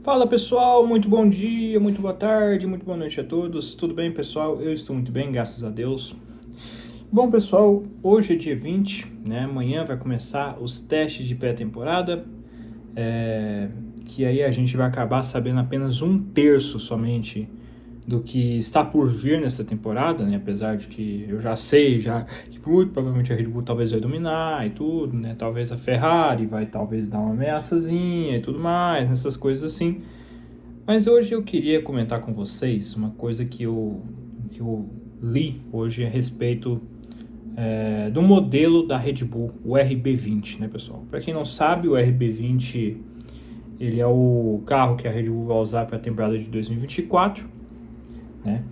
Fala pessoal, muito bom dia, muito boa tarde, muito boa noite a todos. Tudo bem, pessoal? Eu estou muito bem, graças a Deus. Bom, pessoal, hoje é dia 20, né? Amanhã vai começar os testes de pré-temporada, que aí a gente vai acabar sabendo apenas um terço somente do que está por vir nessa temporada, né? Apesar de que eu já sei, que muito provavelmente a Red Bull talvez vai dominar e tudo, né? Talvez a Ferrari vai talvez dar uma ameaçazinha e tudo mais, essas coisas assim. Mas hoje eu queria comentar com vocês uma coisa que eu li hoje a respeito do modelo da Red Bull, o RB20, né, pessoal? Para quem não sabe, o RB20 ele é o carro que a Red Bull vai usar para a temporada de 2024, né?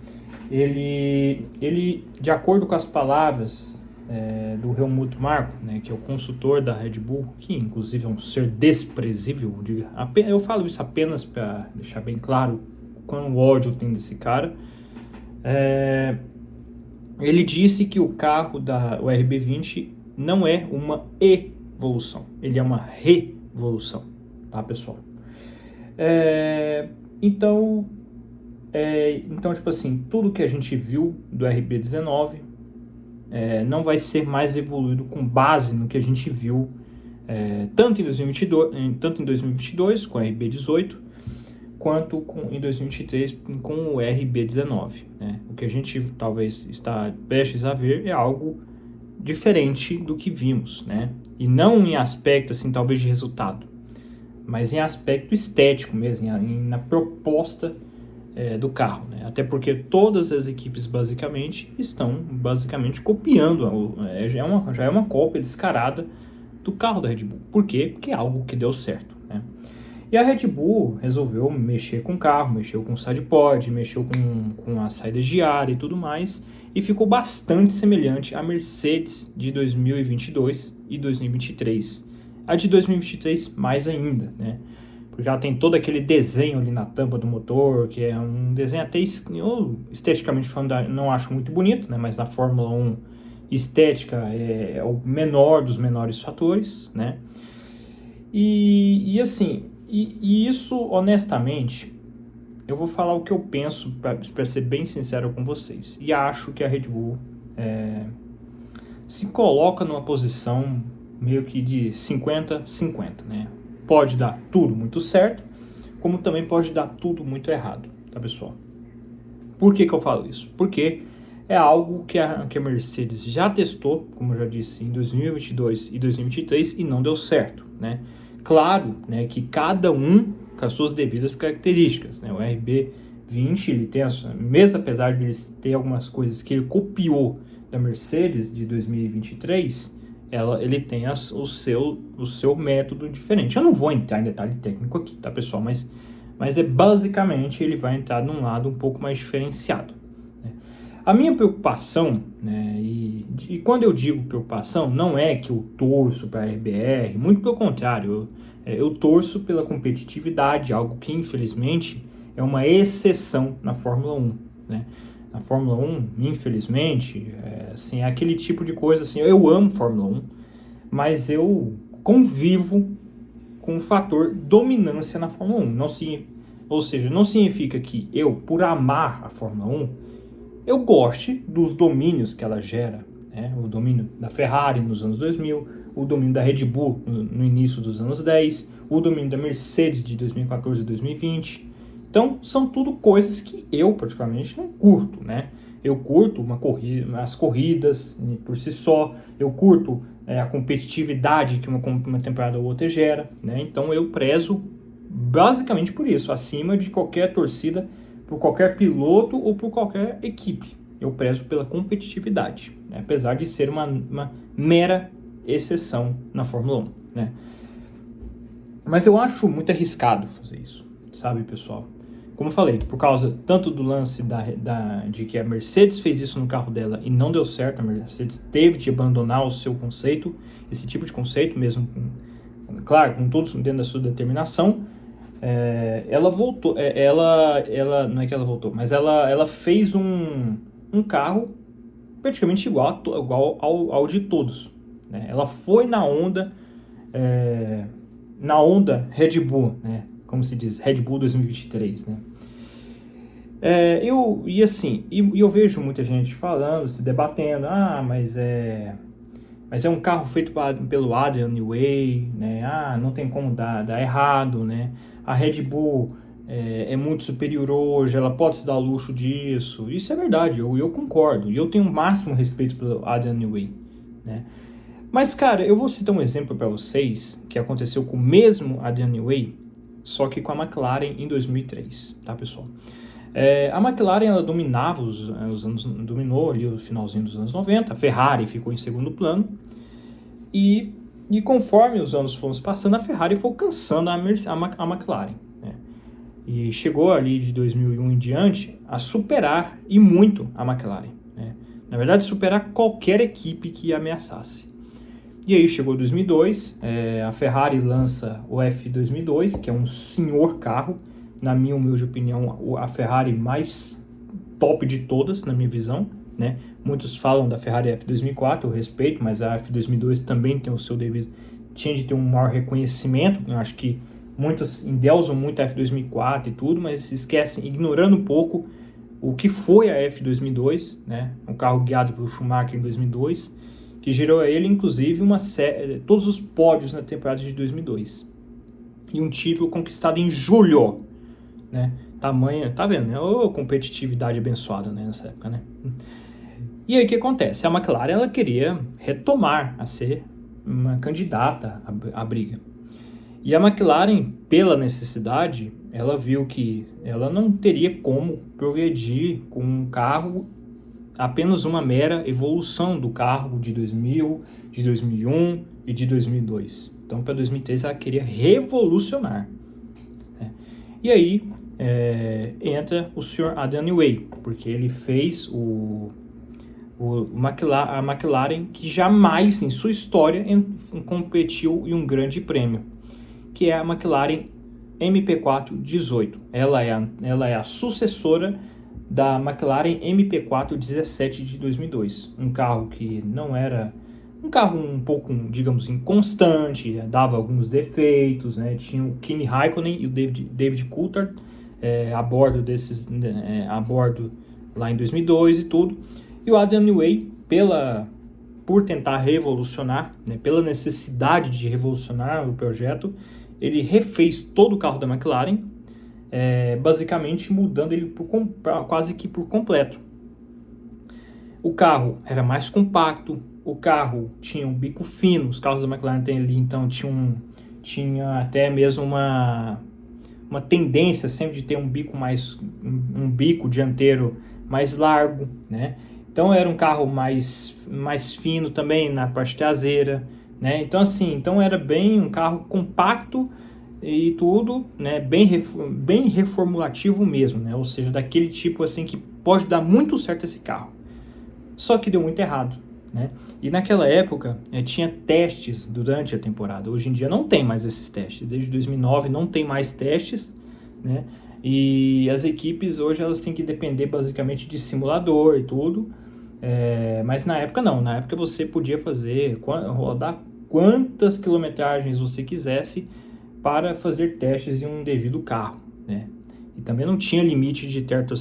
Ele, de acordo com as palavras do Helmut Marko, né, que é o consultor da Red Bull, que inclusive é um ser desprezível, eu falo isso apenas para deixar bem claro quão ódio tem desse cara. Ele disse que o carro o RB20 não é uma evolução, ele é uma revolução, tá, pessoal? Então, tipo assim, tudo que a gente viu do RB19 não vai ser mais evoluído com base no que a gente viu tanto em 2022 com o RB18, quanto em 2023 com o RB19. Né? O que a gente talvez está prestes a ver é algo diferente do que vimos, né? E não em aspecto assim, talvez de resultado, mas em aspecto estético mesmo, na proposta do carro, né? Até porque todas as equipes basicamente estão copiando, já é uma cópia descarada do carro da Red Bull. Por quê? Porque é algo que deu certo, né? E a Red Bull resolveu mexer com o carro, mexeu com o sidepod, mexeu com as saídas de ar e tudo mais, e ficou bastante semelhante à Mercedes de 2022 e 2023. A de 2023 mais ainda, né? Porque ela tem todo aquele desenho ali na tampa do motor, que é um desenho até, esteticamente falando, não acho muito bonito, né? Mas na Fórmula 1, estética é o menor dos menores fatores, né? E isso, honestamente, eu vou falar o que eu penso, para ser bem sincero com vocês. E acho que a Red Bull se coloca numa posição meio que de 50-50, né? Pode dar tudo muito certo, como também pode dar tudo muito errado, tá, pessoal? Por que eu falo isso? Porque é algo que a Mercedes já testou, como eu já disse, em 2022 e 2023 e não deu certo, né? Claro, né, que cada um com as suas devidas características, né? O RB20, ele tem mesmo apesar de ele ter algumas coisas que ele copiou da Mercedes de 2023, ele tem o seu método diferente. Eu não vou entrar em detalhe técnico aqui, tá, pessoal? Mas basicamente ele vai entrar num lado um pouco mais diferenciado. Né? A minha preocupação, né, e quando eu digo preocupação, não é que eu torço para a RBR, muito pelo contrário, eu torço pela competitividade, algo que infelizmente é uma exceção na Fórmula 1. Né? Na Fórmula 1, infelizmente, assim, é aquele tipo de coisa assim, eu amo Fórmula 1, mas eu convivo com o fator dominância na Fórmula 1. Ou seja, não significa que eu, por amar a Fórmula 1, eu goste dos domínios que ela gera. Né? O domínio da Ferrari nos anos 2000, o domínio da Red Bull no início dos anos 10, o domínio da Mercedes de 2014 e 2020. Então, são tudo coisas que eu, particularmente, não curto, né? Eu curto as corridas por si só, eu curto a competitividade que uma temporada ou outra gera, né? Então, eu prezo basicamente por isso, acima de qualquer torcida, por qualquer piloto ou por qualquer equipe. Eu prezo pela competitividade, né? Apesar de ser uma mera exceção na Fórmula 1, né? Mas eu acho muito arriscado fazer isso, sabe, pessoal? Como eu falei, por causa tanto do lance de que a Mercedes fez isso no carro dela e não deu certo, a Mercedes teve de abandonar o seu conceito, esse tipo de conceito mesmo, claro, com todos dentro da sua determinação, ela voltou, não é que ela voltou, mas ela fez um carro praticamente igual ao de todos. Né? Ela foi na onda Red Bull, né? como se diz, Red Bull 2023, né? Eu vejo muita gente falando, se debatendo, mas é um carro feito pelo Adrian Newey, né? Não tem como dar errado, né? A Red Bull é muito superior hoje, ela pode se dar o luxo disso. Isso é verdade, eu concordo. E eu tenho o máximo respeito pelo Adrian Newey, né? Mas, cara, eu vou citar um exemplo para vocês que aconteceu com o mesmo Adrian Newey, só que com a McLaren em 2003, tá, pessoal? A McLaren, ela dominava dominou ali o finalzinho dos anos 90, a Ferrari ficou em segundo plano, e conforme os anos foram passando, a Ferrari foi alcançando a McLaren, né? E chegou ali de 2001 em diante a superar, e muito, a McLaren, né? Na verdade, superar qualquer equipe que ameaçasse. E aí chegou 2002, a Ferrari lança o F2002, que é um senhor carro, na minha humilde opinião, a Ferrari mais top de todas, na minha visão, né? Muitos falam da Ferrari F2004, eu respeito, mas a F2002 também tem o seu devido, tinha de ter um maior reconhecimento. Eu acho que muitos endeusam muito a F2004 e tudo, mas esquecem, ignorando um pouco o que foi a F2002, né? Um carro guiado pelo Schumacher em 2002, que gerou a ele, inclusive, todos os pódios na temporada de 2002. E um título conquistado em julho, né? Tamanho, tá vendo, né? Ô, competitividade abençoada, né, nessa época, né? E aí o que acontece? A McLaren, ela queria retomar a ser uma candidata à briga. E a McLaren, pela necessidade, ela viu que ela não teria como progredir com um carro apenas uma mera evolução do carro de 2000, de 2001 e de 2002. Então, para 2003, ela queria revolucionar. E aí entra o Sr. Adrian Newey, porque ele fez a McLaren que jamais em sua história competiu em um grande prêmio, que é a McLaren MP4 18. Ela é a sucessora da McLaren MP4 17 de 2002. Um carro que não era... Um carro um pouco, digamos, inconstante, dava alguns defeitos, né? Tinha o Kimi Raikkonen e o David Coulthard a bordo lá em 2002 e tudo. E o Adrian Newey, por tentar revolucionar, né, pela necessidade de revolucionar o projeto, ele refez todo o carro da McLaren, basicamente mudando ele quase que por completo. O carro era mais compacto, o carro tinha um bico fino, os carros da McLaren tem ali, então tinha até mesmo uma tendência sempre de ter um bico dianteiro mais largo, né? Então era um carro mais fino também na parte traseira, né? Então assim, era bem um carro compacto e tudo, né? Bem reformulativo mesmo, né? Ou seja, daquele tipo assim que pode dar muito certo esse carro. Só que deu muito errado, né? E naquela época tinha testes durante a temporada. Hoje em dia não tem mais esses testes. Desde 2009 não tem mais testes, né? E as equipes hoje elas têm que depender basicamente de simulador e tudo. Mas na época não. Na época você podia rodar quantas quilometragens você quisesse para fazer testes em um devido carro, né? E também não tinha limite de teto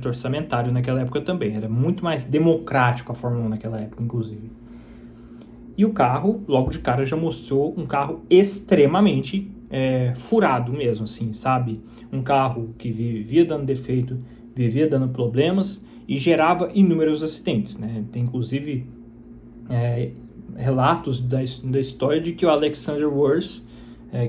orçamentário naquela época também. Era muito mais democrático a Fórmula 1 naquela época, inclusive. E o carro, logo de cara, já mostrou um carro extremamente furado mesmo, assim, sabe? Um carro que vivia dando defeito, vivia dando problemas e gerava inúmeros acidentes, né? Tem, inclusive, relatos da história de que o Alexander Wurz,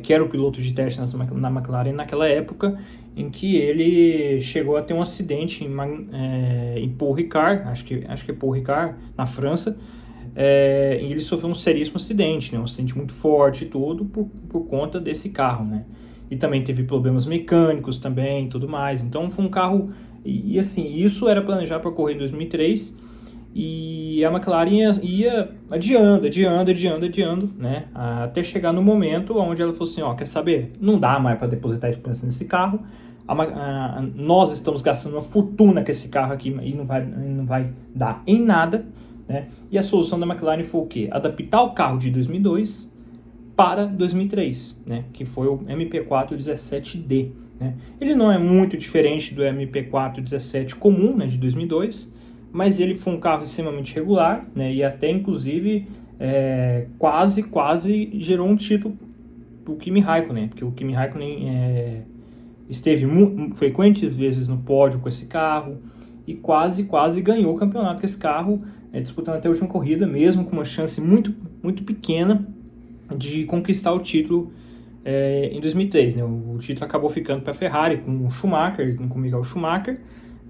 que era o piloto de teste na McLaren naquela época, em que ele chegou a ter um acidente em Paul Ricard, acho que é Paul Ricard, na França, e ele sofreu um seríssimo acidente, né? Um acidente muito forte e tudo por conta desse carro, né? E também teve problemas mecânicos também e tudo mais. Então foi um carro... E assim, isso era planejado para correr em 2003 e a McLaren ia adiando, né? Até chegar no momento onde ela falou assim, quer saber? Não dá mais para depositar esperança nesse carro. Nós estamos gastando uma fortuna com esse carro aqui e não vai dar em nada, né? E a solução da McLaren foi o quê? Adaptar o carro de 2002 para 2003, né, que foi o MP4 17D. Né? Ele não é muito diferente do MP4 17 comum, né, de 2002, mas ele foi um carro extremamente regular, né, e até inclusive quase gerou um título para o Kimi Raikkonen, porque o Kimi Raikkonen esteve frequentes vezes no pódio com esse carro e quase ganhou o campeonato com esse carro, disputando até a última corrida, mesmo com uma chance muito pequena de conquistar o título em 2003. Né? O título acabou ficando para a Ferrari com o Schumacher, com o Michael Schumacher,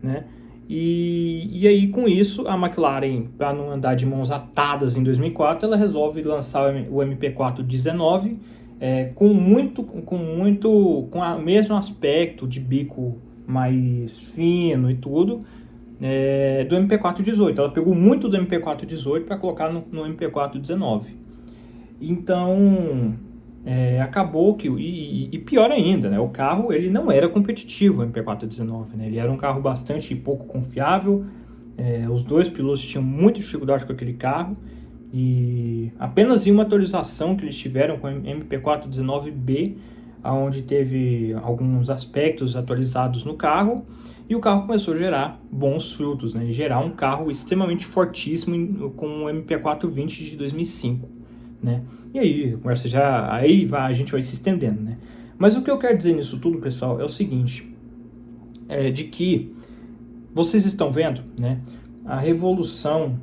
né? E aí, com isso, a McLaren, para não andar de mãos atadas em 2004, ela resolve lançar o MP4 19 com o mesmo aspecto de bico mais fino e tudo do MP4 18. Ela pegou muito do MP4 18 para colocar no MP4 19. Então, acabou que... E pior ainda, né? O carro ele não era competitivo, o MP419. Né? Ele era um carro bastante pouco confiável. Os dois pilotos tinham muita dificuldade com aquele carro. E apenas em uma atualização que eles tiveram com o MP419B, onde teve alguns aspectos atualizados no carro, e o carro começou a gerar bons frutos, né? Gerar um carro extremamente fortíssimo com o MP420 de 2005. Né? E aí, a conversa a gente vai se estendendo, né? Mas o que eu quero dizer nisso tudo, pessoal, é o seguinte, de que vocês estão vendo, né? A revolução,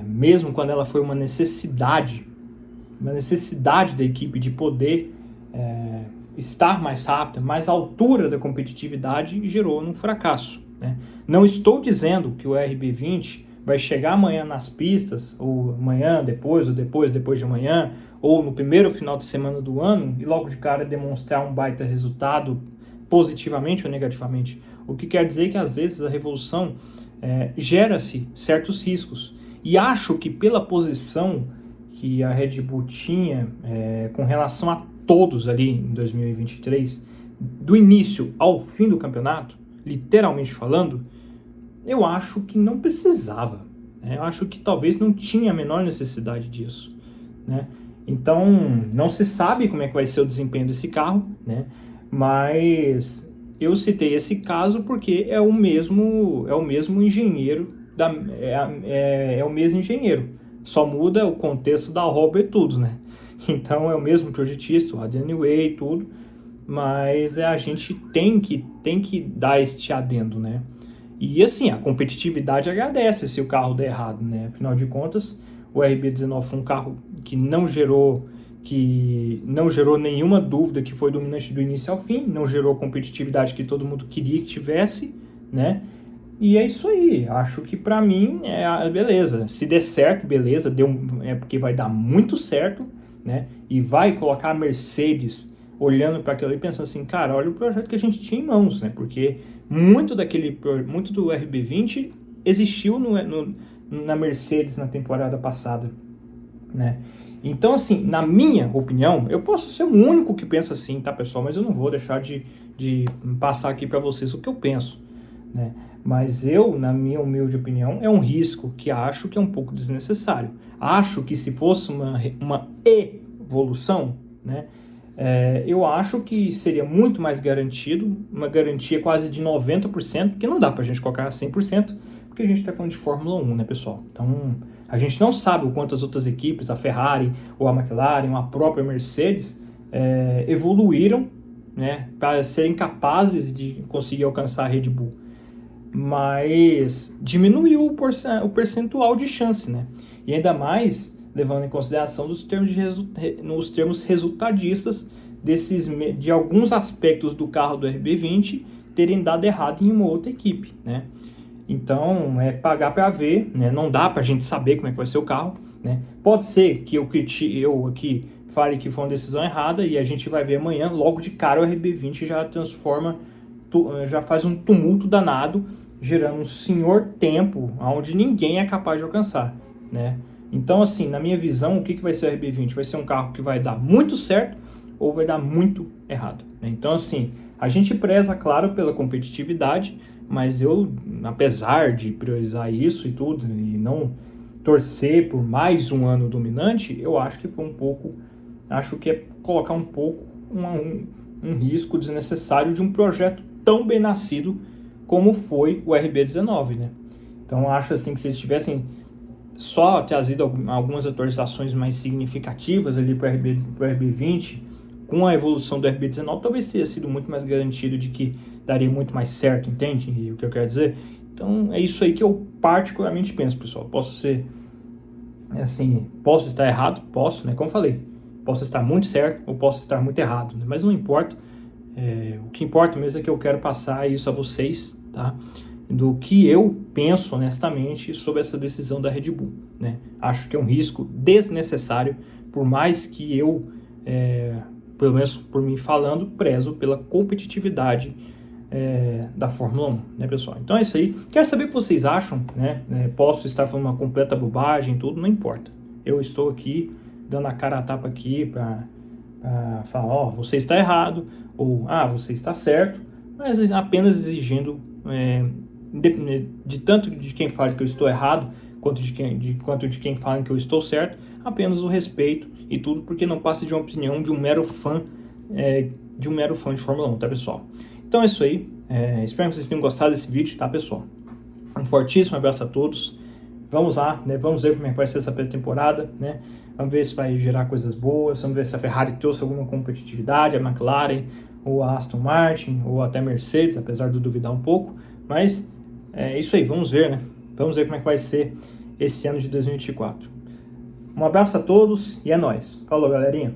mesmo quando ela foi uma necessidade da equipe de poder estar mais rápida, mais à altura da competitividade, gerou um fracasso, né? Não estou dizendo que o RB20 vai chegar amanhã nas pistas, ou amanhã, depois de amanhã, ou no primeiro final de semana do ano, e logo de cara demonstrar um baita resultado, positivamente ou negativamente. O que quer dizer que às vezes a revolução gera-se certos riscos. E acho que pela posição que a Red Bull tinha com relação a todos ali em 2023, do início ao fim do campeonato, literalmente falando, eu acho que não precisava. Né? Eu acho que talvez não tinha a menor necessidade disso. Né? Então, não se sabe como é que vai ser o desempenho desse carro, né? Mas eu citei esse caso porque é o mesmo engenheiro, é o mesmo engenheiro. Só muda o contexto da obra e tudo, né? Então, é o mesmo projetista, o Adrian Newey e tudo, mas a gente tem que dar este adendo, né? E assim, a competitividade agradece se o carro der errado, né? Afinal de contas, o RB19 foi um carro que não gerou nenhuma dúvida que foi dominante do início ao fim, não gerou a competitividade que todo mundo queria que tivesse, né? E é isso aí, acho que pra mim beleza. Se der certo, beleza, porque vai dar muito certo, né? E vai colocar a Mercedes olhando para aquilo e pensando assim, cara, olha o projeto que a gente tinha em mãos, né? Porque muito do RB20 existiu na Mercedes na temporada passada, né? Então, assim, na minha opinião, eu posso ser o único que pensa assim, tá, pessoal? Mas eu não vou deixar de passar aqui para vocês o que eu penso, né? Mas eu, na minha humilde opinião, é um risco que acho que é um pouco desnecessário. Acho que se fosse uma evolução, né? Eu acho que seria muito mais garantido, uma garantia quase de 90%, porque não dá pra gente colocar 100%, porque a gente tá falando de Fórmula 1, né, pessoal? Então, a gente não sabe o quanto as outras equipes, a Ferrari, ou a McLaren, ou a própria Mercedes, evoluíram, né, para serem capazes de conseguir alcançar a Red Bull. Mas diminuiu o percentual de chance, né? E ainda mais levando em consideração nos termos resultadistas de alguns aspectos do carro do RB20 terem dado errado em uma outra equipe, né? Então, pagar para ver, né? Não dá para a gente saber como é que vai ser o carro, né? Pode ser que eu aqui fale que foi uma decisão errada e a gente vai ver amanhã, logo de cara o RB20 já faz um tumulto danado, gerando um senhor tempo onde ninguém é capaz de alcançar, né? Então, assim, na minha visão, o que vai ser o RB20? Vai ser um carro que vai dar muito certo ou vai dar muito errado, né? Então, assim, a gente preza, claro, pela competitividade, mas eu, apesar de priorizar isso e tudo, e não torcer por mais um ano dominante, eu acho que foi um pouco acho que é colocar um pouco um risco desnecessário de um projeto tão bem nascido como foi o RB19, né? Então acho assim que se eles tivessem só trazido algumas atualizações mais significativas ali para o RB20, com a evolução do RB19, talvez teria sido muito mais garantido de que daria muito mais certo, entende? E o que eu quero dizer? Então é isso aí que eu particularmente penso, pessoal. Posso ser, assim, posso estar errado? Posso, né? Como eu falei, posso estar muito certo ou posso estar muito errado, né? Mas não importa. O que importa mesmo é que eu quero passar isso a vocês, tá? Do que eu penso honestamente sobre essa decisão da Red Bull, né? Acho que é um risco desnecessário, por mais que eu, pelo menos por mim falando, prezo pela competitividade da Fórmula 1, né, pessoal? Então é isso aí. Quero saber o que vocês acham, né? Posso estar falando uma completa bobagem, tudo, não importa. Eu estou aqui dando a cara a tapa aqui para falar, você está errado, ou você está certo, mas apenas exigindo de tanto de quem fala que eu estou errado, quanto de quem fala que eu estou certo, apenas o respeito e tudo, porque não passa de uma opinião de um mero fã de Fórmula 1, tá, pessoal? Então é isso aí, espero que vocês tenham gostado desse vídeo, tá, pessoal? Um fortíssimo abraço a todos, vamos lá, né? Vamos ver como é que vai ser essa pré-temporada, né? Vamos ver se vai gerar coisas boas, vamos ver se a Ferrari trouxe alguma competitividade, a McLaren, ou a Aston Martin, ou até a Mercedes, apesar de eu duvidar um pouco, mas é isso aí, vamos ver, né? Vamos ver como é que vai ser esse ano de 2024. Um abraço a todos e é nóis. Falou, galerinha!